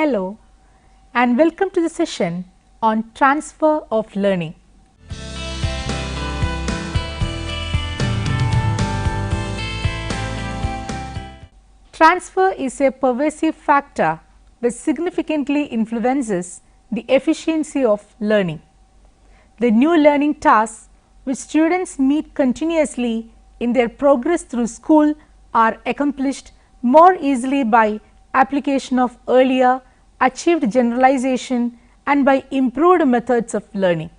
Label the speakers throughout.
Speaker 1: Hello and welcome to the session on transfer of learning. Transfer is a pervasive factor which significantly influences the efficiency of learning. The new learning tasks which students meet continuously in their progress through school are accomplished more easily by application of earlier achieved generalization and by improved methods of learning.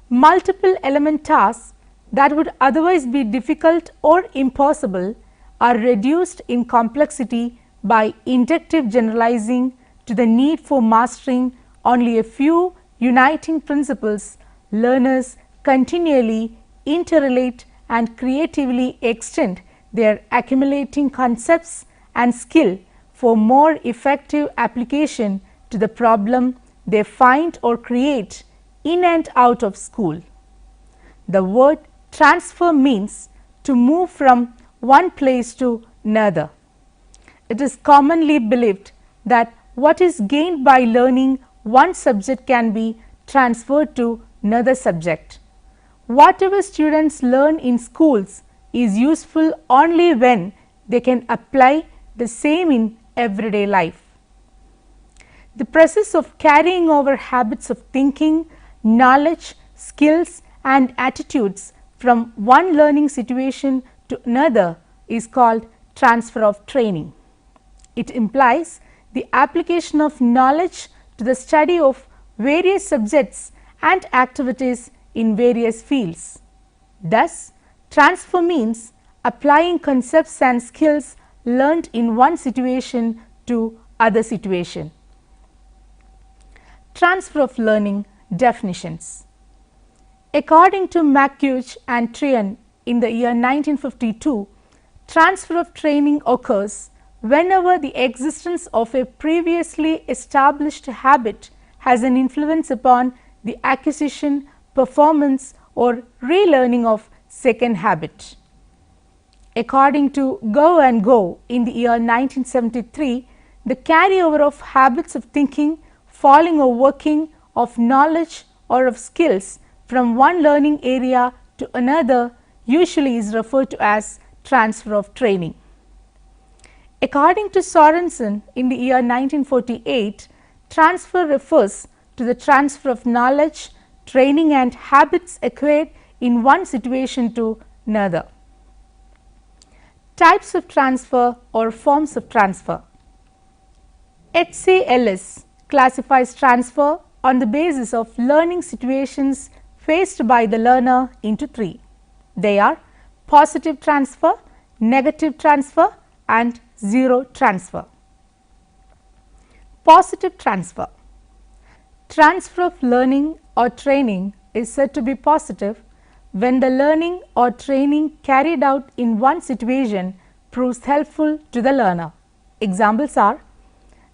Speaker 1: Multiple element tasks that would otherwise be difficult or impossible are reduced in complexity by inductive generalizing to the need for mastering only a few uniting principles. Learners continually interrelate and creatively extend their accumulating concepts and skill for more effective application to the problem they find or create in and out of school. The word transfer means to move from one place to another. It is commonly believed that what is gained by learning one subject can be transferred to another subject. Whatever students learn in schools is useful only when they can apply the same in everyday life. The process of carrying over habits of thinking, knowledge, skills and attitudes from one learning situation to another is called transfer of training. It implies the application of knowledge to the study of various subjects and activities in various fields. Thus, transfer means applying concepts and skills learnt in one situation to other situation. Transfer of learning definitions. According to McCuge and Trian in the year 1952, transfer of training occurs whenever the existence of a previously established habit has an influence upon the acquisition, performance or relearning of second habit. According to Go and Go in the year 1973, the carryover of habits of thinking, falling or working, of knowledge or of skills from one learning area to another usually is referred to as transfer of training. According to Sorensen in the year 1948, transfer refers to the transfer of knowledge, training and habits acquired in one situation to another. Types of transfer or forms of transfer. H.C. Ellis classifies transfer on the basis of learning situations faced by the learner into three. They are positive transfer, negative transfer and zero transfer. Positive transfer. Transfer of learning or training is said to be positive when the learning or training carried out in one situation proves helpful to the learner. Examples are: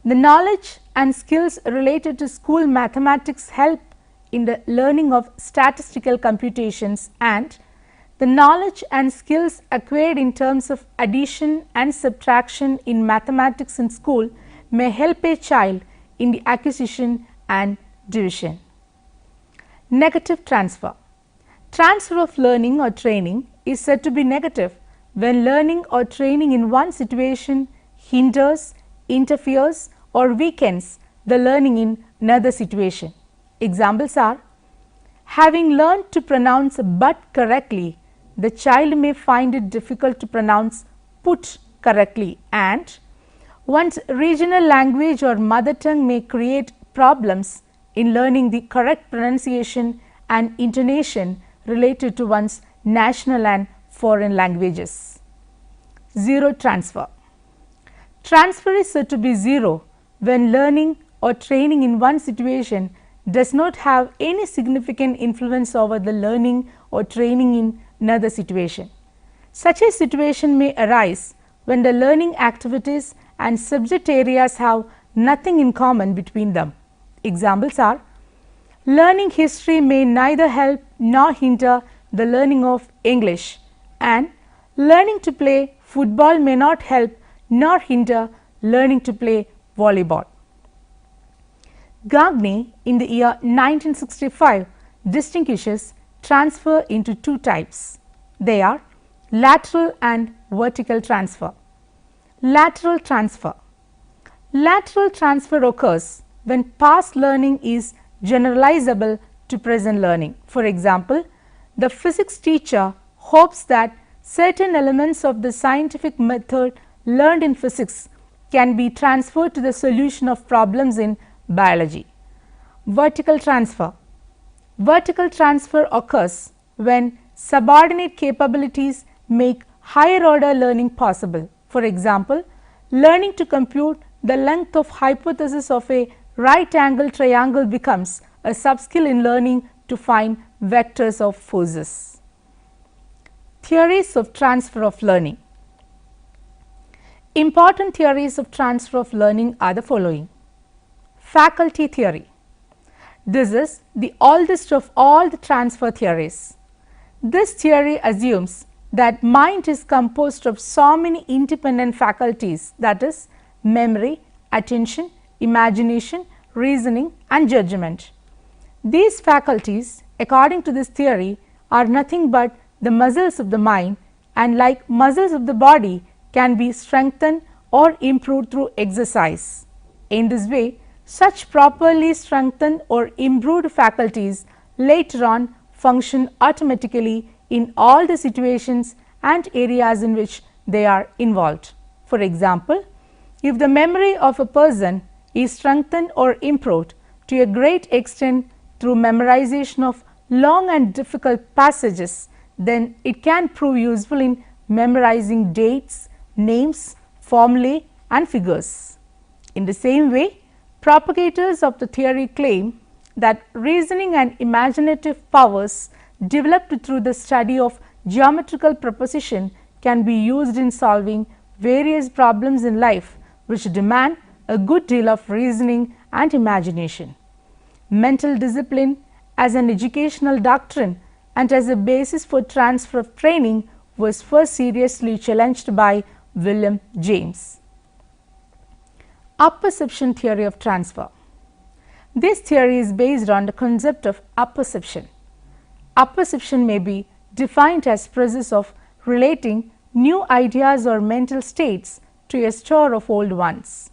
Speaker 1: the knowledge and skills related to school mathematics help in the learning of statistical computations, and the knowledge and skills acquired in terms of addition and subtraction in mathematics in school may help a child in the acquisition and division. Negative transfer. Transfer of learning or training is said to be negative when learning or training in one situation hinders, interferes or weakens the learning in another situation. Examples are: having learned to pronounce but correctly, the child may find it difficult to pronounce put correctly, and one's regional language or mother tongue may create problems in learning the correct pronunciation and intonation related to one's national and foreign languages. Zero transfer. Transfer is said to be zero when learning or training in one situation does not have any significant influence over the learning or training in another situation. Such a situation may arise when the learning activities and subject areas have nothing in common between them. Examples are: learning history may neither help nor hinder the learning of English, and learning to play football may not help nor hinder learning to play volleyball. Gagne in the year 1965 distinguishes transfer into two types. They are lateral and vertical transfer. Lateral transfer. Lateral transfer occurs when past learning is generalizable to present learning. For example, the physics teacher hopes that certain elements of the scientific method learned in physics can be transferred to the solution of problems in biology. Vertical transfer. Vertical transfer occurs when subordinate capabilities make higher order learning possible. For example, learning to compute the length of hypothesis of a right angle triangle becomes a subskill in learning to find vectors of forces. Theories of transfer of learning. Important theories of transfer of learning are the following. Faculty theory. This is the oldest of all the transfer theories. This theory assumes that mind is composed of so many independent faculties, that is, memory, attention, imagination, reasoning and judgment. These faculties, according to this theory, are nothing but the muscles of the mind, and like muscles of the body can be strengthened or improved through exercise. In this way, such properly strengthened or improved faculties later on function automatically in all the situations and areas in which they are involved. For example, if the memory of a person is strengthened or improved to a great extent through memorization of long and difficult passages, then it can prove useful in memorizing dates, names, formulae and figures. In the same way, propagators of the theory claim that reasoning and imaginative powers developed through the study of geometrical proposition can be used in solving various problems in life which demand a good deal of reasoning and imagination. Mental discipline as an educational doctrine and as a basis for transfer of training was first seriously challenged by William James. Apperception theory of transfer. This theory is based on the concept of apperception. Apperception may be defined as process of relating new ideas or mental states to a store of old ones.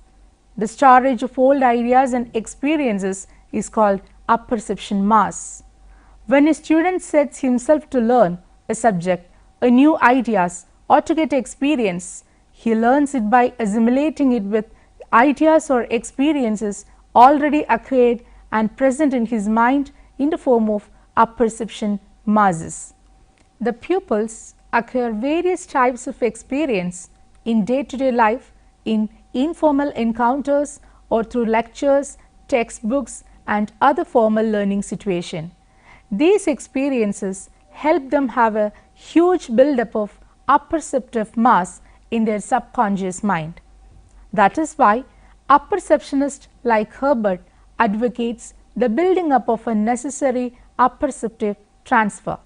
Speaker 1: The storage of old ideas and experiences is called apperception mass. When a student sets himself to learn a subject, a new ideas or to get experience, he learns it by assimilating it with ideas or experiences already acquired and present in his mind in the form of apperception masses. The pupils acquire various types of experience in day-to-day life, in informal encounters or through lectures, textbooks and other formal learning situation. These experiences help them have a huge buildup of apperceptive mass in their subconscious mind. That is why apperceptionists like Herbert advocates the building up of a necessary apperceptive transfer.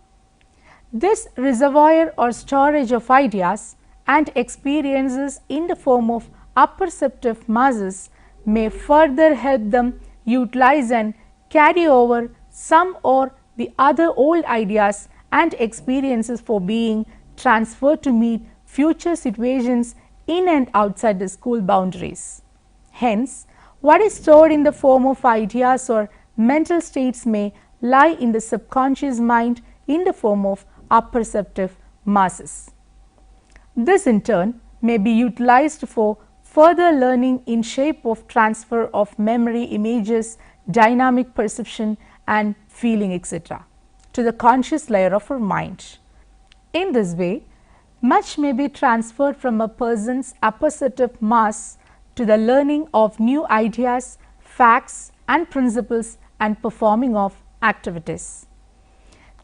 Speaker 1: This reservoir or storage of ideas and experiences in the form of apperceptive masses may further help them utilize and carry over some or the other old ideas and experiences for being transferred to meet future situations in and outside the school boundaries. Hence, what is stored in the form of ideas or mental states may lie in the subconscious mind in the form of apperceptive masses. This in turn may be utilized for further learning in shape of transfer of memory, images, dynamic perception and feeling etc. to the conscious layer of our mind. In this way, much may be transferred from a person's apperceptive mass to the learning of new ideas, facts and principles and performing of activities.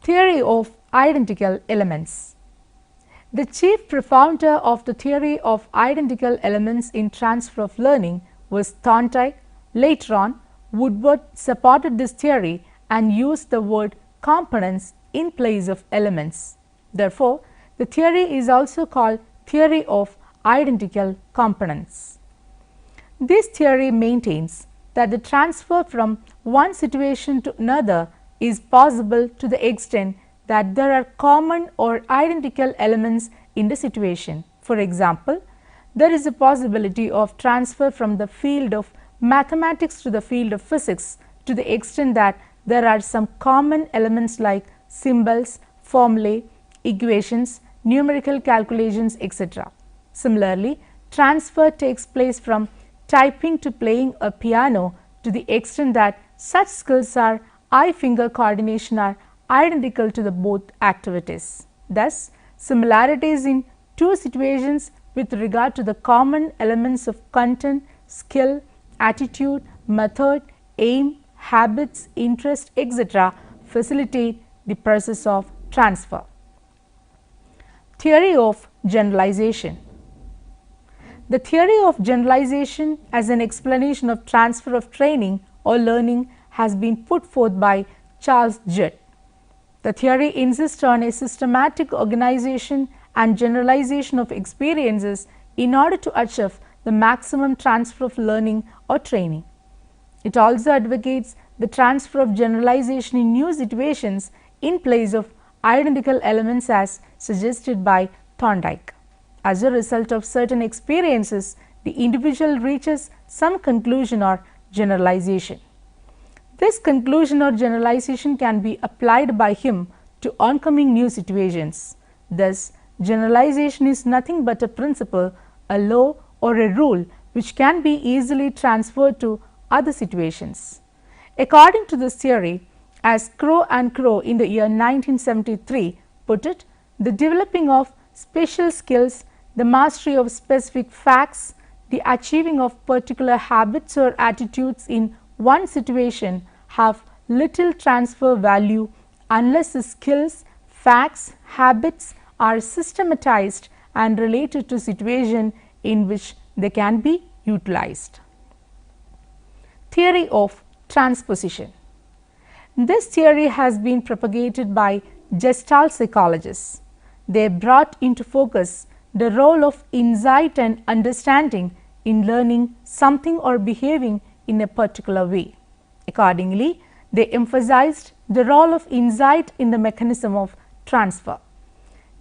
Speaker 1: Theory of identical elements. The chief profounder of the theory of identical elements in transfer of learning was Thorndike. Later on, Woodward supported this theory and used the word components in place of elements. Therefore, the theory is also called theory of identical components. This theory maintains that the transfer from one situation to another is possible to the extent that there are common or identical elements in the situation. For example, there is a possibility of transfer from the field of mathematics to the field of physics to the extent that there are some common elements like symbols, formulae, equations, numerical calculations, etc. Similarly, transfer takes place from typing to playing a piano to the extent that such skills are eye-finger coordination are identical to the both activities. Thus, similarities in two situations with regard to the common elements of content, skill, attitude, method, aim, habits, interest, etc. facilitate the process of transfer. Theory of generalization. The theory of generalization as an explanation of transfer of training or learning has been put forth by Charles Judd. The theory insists on a systematic organization and generalization of experiences in order to achieve the maximum transfer of learning or training. It also advocates the transfer of generalization in new situations in place of identical elements as suggested by Thorndike. As a result of certain experiences, the individual reaches some conclusion or generalization. This conclusion or generalization can be applied by him to oncoming new situations. Thus, generalization is nothing but a principle, a law or a rule which can be easily transferred to other situations. According to this theory, as Crow and Crow in the year 1973 put it, the developing of special skills, the mastery of specific facts, the achieving of particular habits or attitudes in one situation have little transfer value unless the skills, facts, habits are systematized and related to situation in which they can be utilized. Theory of transposition. This theory has been propagated by Gestalt psychologists. They brought into focus the role of insight and understanding in learning something or behaving in a particular way. Accordingly, they emphasized the role of insight in the mechanism of transfer.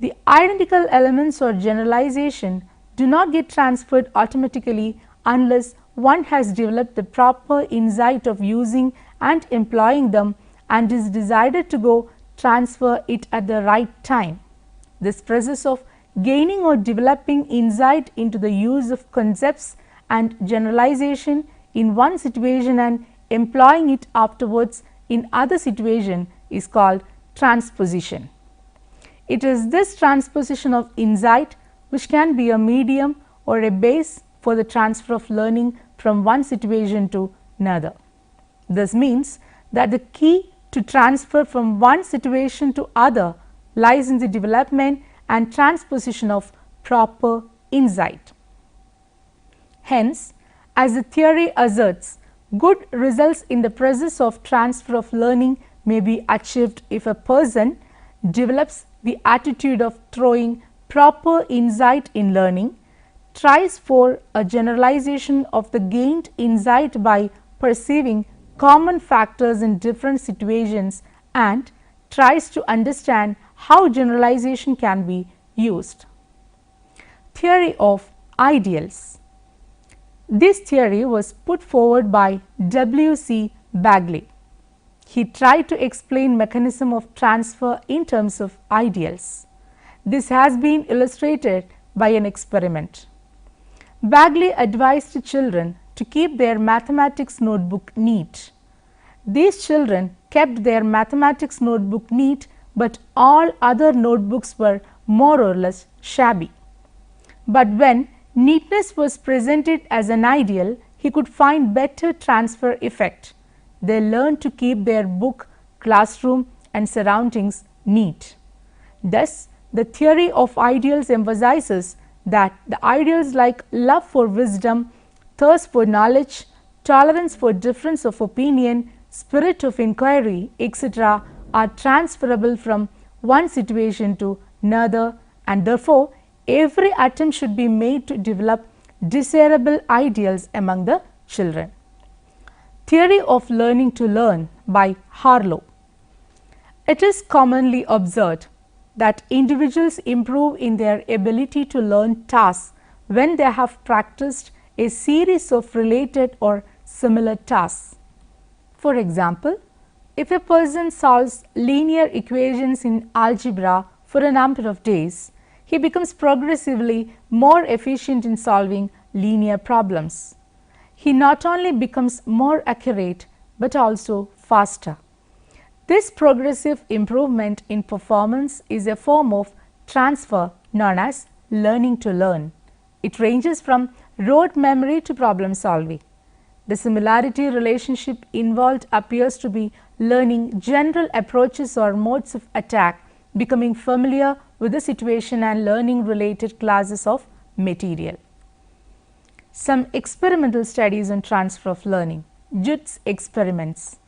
Speaker 1: The identical elements or generalization do not get transferred automatically unless one has developed the proper insight of using and employing them and is decided to go transfer it at the right time. This process of gaining or developing insight into the use of concepts and generalization in one situation and employing it afterwards in other situation is called transposition. It is this transposition of insight which can be a medium or a base for the transfer of learning from one situation to another. This means that the key to transfer from one situation to other lies in the development and transposition of proper insight. Hence, as the theory asserts, good results in the process of transfer of learning may be achieved if a person develops the attitude of throwing proper insight in learning, tries for a generalization of the gained insight by perceiving common factors in different situations, and tries to understand how generalization can be used. Theory of ideals. This theory was put forward by W.C. Bagley. He tried to explain mechanism of transfer in terms of ideals. This has been illustrated by an experiment. Bagley advised children to keep their mathematics notebook neat. These children kept their mathematics notebook neat, but all other notebooks were more or less shabby. But when neatness was presented as an ideal, he could find better transfer effect. They learned to keep their book, classroom and surroundings neat. Thus, the theory of ideals emphasizes that the ideals like love for wisdom, thirst for knowledge, tolerance for difference of opinion, spirit of inquiry, etc. are transferable from one situation to another, and therefore, every attempt should be made to develop desirable ideals among the children. Theory of learning to learn by Harlow. It is commonly observed that individuals improve in their ability to learn tasks when they have practiced a series of related or similar tasks. For example, if a person solves linear equations in algebra for a number of days, he becomes progressively more efficient in solving linear problems. He not only becomes more accurate but also faster. This progressive improvement in performance is a form of transfer known as learning to learn. It ranges from rote memory to problem solving. The similarity relationship involved appears to be learning general approaches or modes of attack, becoming familiar with the situation and learning related classes of material. Some experimental studies on transfer of learning. Judd's experiments.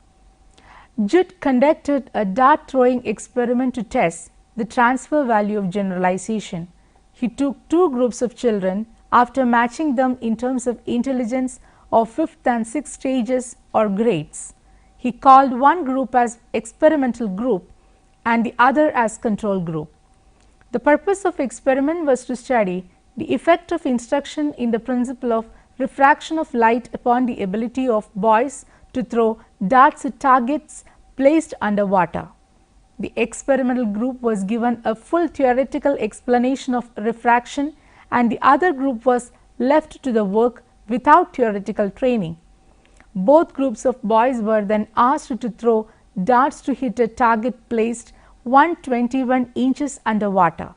Speaker 1: Judd conducted a dart throwing experiment to test the transfer value of generalization. He took two groups of children after matching them in terms of intelligence of 5th and 6th stages or grades. He called one group as experimental group and the other as control group. The purpose of experiment was to study the effect of instruction in the principle of refraction of light upon the ability of boys to throw darts at targets placed under water. The experimental group was given a full theoretical explanation of refraction and the other group was left to the work without theoretical training. Both groups of boys were then asked to throw darts to hit a target placed 121 inches under water.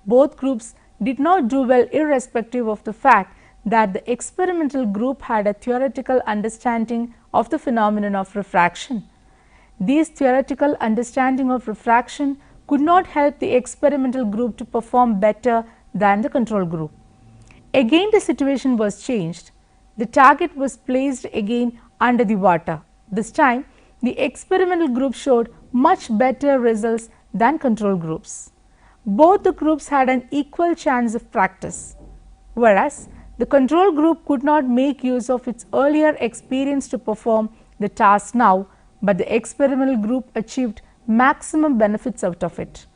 Speaker 1: Both groups did not do well irrespective of the fact that the experimental group had a theoretical understanding of the phenomenon of refraction. This theoretical understanding of refraction could not help the experimental group to perform better than the control group. Again the situation was changed. The target was placed again under the water. This time the experimental group showed much better results than control groups. Both the groups had an equal chance of practice, whereas the control group could not make use of its earlier experience to perform the task now, but the experimental group achieved maximum benefits out of it.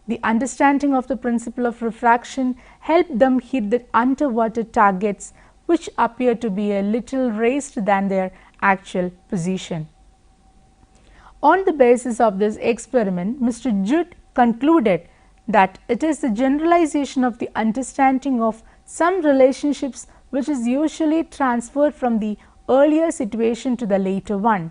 Speaker 1: The understanding of the principle of refraction helped them hit the underwater targets which appeared to be a little raised than their actual position. On the basis of this experiment, Mr. Judd concluded that it is the generalization of the understanding of some relationships which is usually transferred from the earlier situation to the later one.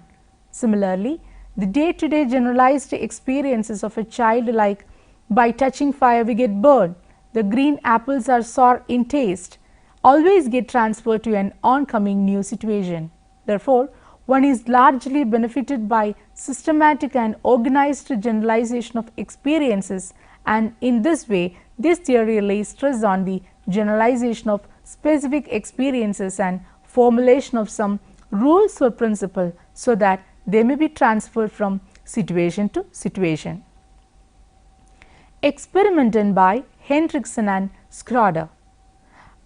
Speaker 1: Similarly, the day-to-day generalized experiences of a child like by touching fire we get burned, the green apples are sour in taste, always get transferred to an oncoming new situation. Therefore, one is largely benefited by systematic and organized generalization of experiences, and in this way this theory lays stress on the generalization of specific experiences and formulation of some rules or principle so that they may be transferred from situation to situation. Experiment done by Hendrickson and Schroeder.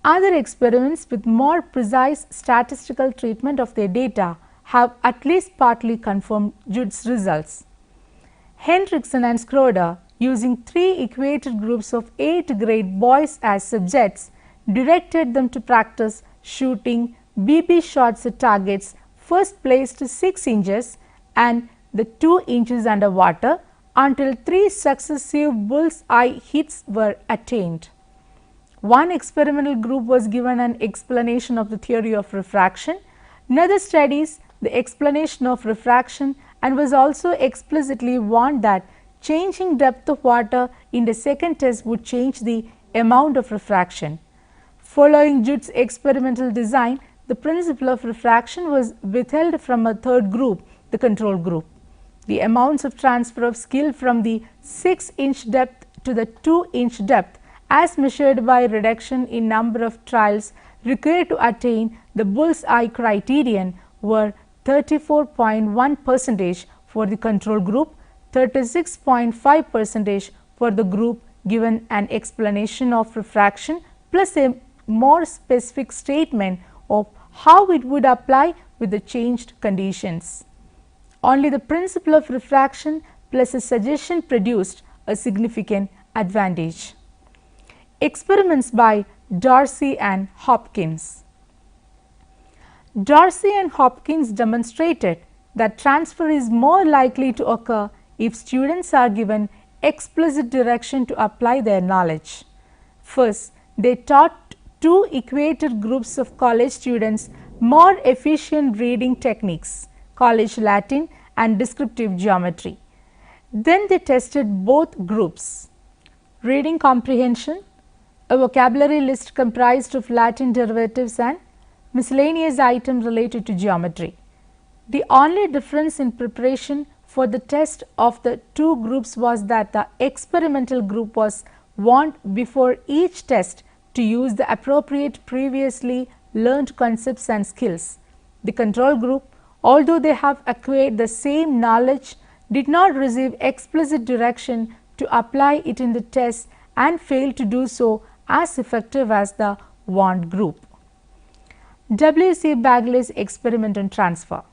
Speaker 1: Other experiments with more precise statistical treatment of their data have at least partly confirmed Judd's results. Hendrickson and Schroeder, using 3 equated groups of 8th grade boys as subjects, directed them to practice shooting BB shots at targets first placed 6 inches and the 2 inches underwater until 3 successive bull's eye hits were attained. One experimental group was given an explanation of the theory of refraction, another studies the explanation of refraction and was also explicitly warned that changing depth of water in the second test would change the amount of refraction. Following Judd's experimental design, the principle of refraction was withheld from a third group, the control group. The amounts of transfer of skill from the 6-inch depth to the 2-inch depth as measured by reduction in number of trials required to attain the bull's eye criterion were 34.1% for the control group, 36.5% for the group given an explanation of refraction plus a more specific statement of how it would apply with the changed conditions. Only the principle of refraction plus a suggestion produced a significant advantage. Experiments by Dorsey and Hopkins. Dorsey and Hopkins demonstrated that transfer is more likely to occur if students are given explicit direction to apply their knowledge. First, they taught two equated groups of college students more efficient reading techniques, college Latin and descriptive geometry. Then they tested both groups. Reading comprehension, a vocabulary list comprised of Latin derivatives and miscellaneous items related to geometry. The only difference in preparation for the test of the two groups was that the experimental group was warned before each test to use the appropriate previously learned concepts and skills. The control group, although they have acquired the same knowledge, did not receive explicit direction to apply it in the test and failed to do so as effective as the warned group. W.C. Bagley's experiment on transfer.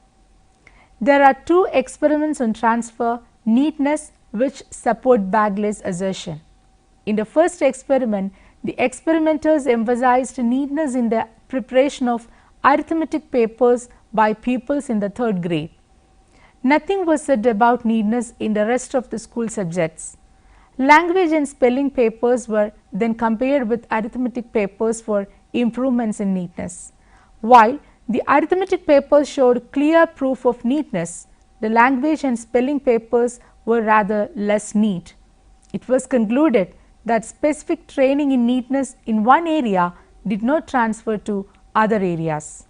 Speaker 1: There are two experiments on transfer neatness which support Bagley's assertion. In the first experiment, the experimenters emphasized neatness in the preparation of arithmetic papers by pupils in the third grade. Nothing was said about neatness in the rest of the school subjects. Language and spelling papers were then compared with arithmetic papers for improvements in neatness. While the arithmetic papers showed clear proof of neatness, the language and spelling papers were rather less neat. It was concluded that specific training in neatness in one area did not transfer to other areas.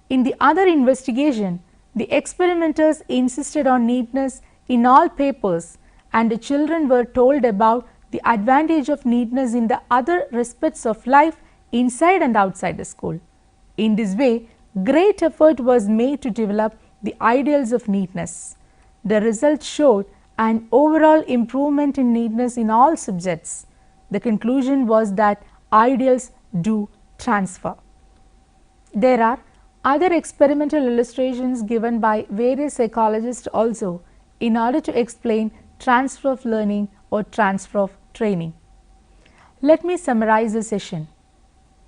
Speaker 1: In the other investigation, the experimenters insisted on neatness in all papers, and the children were told about the advantage of neatness in the other aspects of life inside and outside the school. In this way, great effort was made to develop the ideals of neatness. The results showed an overall improvement in neatness in all subjects. The conclusion was that ideals do transfer. There are other experimental illustrations given by various psychologists also in order to explain transfer of learning or transfer of training. Let me summarize the session.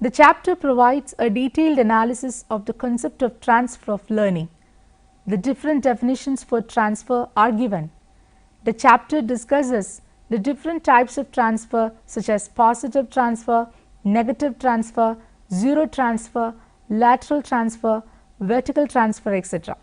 Speaker 1: The chapter provides a detailed analysis of the concept of transfer of learning. The different definitions for transfer are given. The chapter discusses the different types of transfer such as positive transfer, negative transfer, zero transfer, lateral transfer, vertical transfer, etc.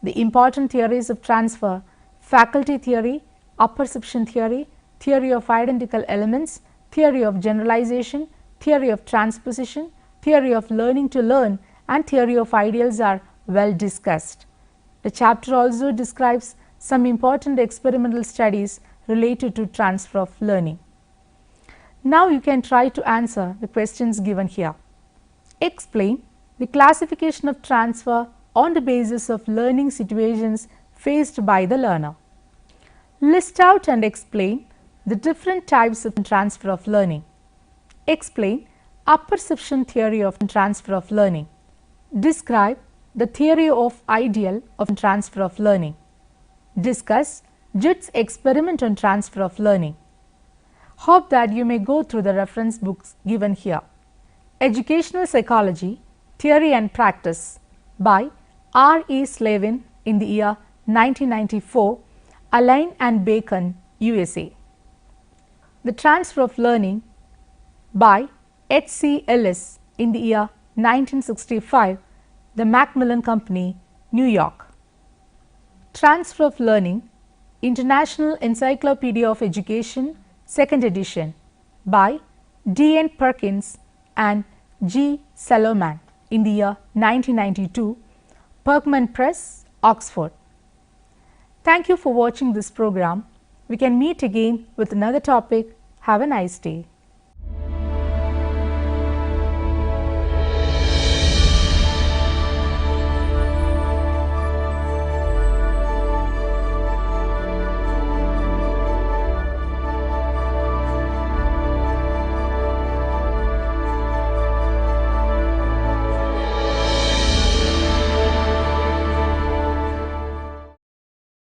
Speaker 1: The important theories of transfer: faculty theory, apperception theory, theory of identical elements, theory of generalization, theory of transposition, theory of learning to learn, and theory of ideals are well discussed. The chapter also describes some important experimental studies related to transfer of learning. Now you can try to answer the questions given here. Explain the classification of transfer on the basis of learning situations faced by the learner. List out and explain the different types of transfer of learning. Explain apperception theory of transfer of learning. Describe the theory of ideal of transfer of learning. Discuss Judd's experiment on transfer of learning. Hope that you may go through the reference books given here. Educational Psychology, Theory and Practice by R. E. Slavin in the year 1994, Alain and Bacon, USA. The Transfer of Learning by H. C. Ellis in the year 1965, the Macmillan Company, New York. Transfer of Learning, International Encyclopedia of Education, 2nd edition by D. N. Perkins and G. Salomon in the year 1992, Perkman Press, Oxford. Thank you for watching this program. We can meet again with another topic. Have a nice day.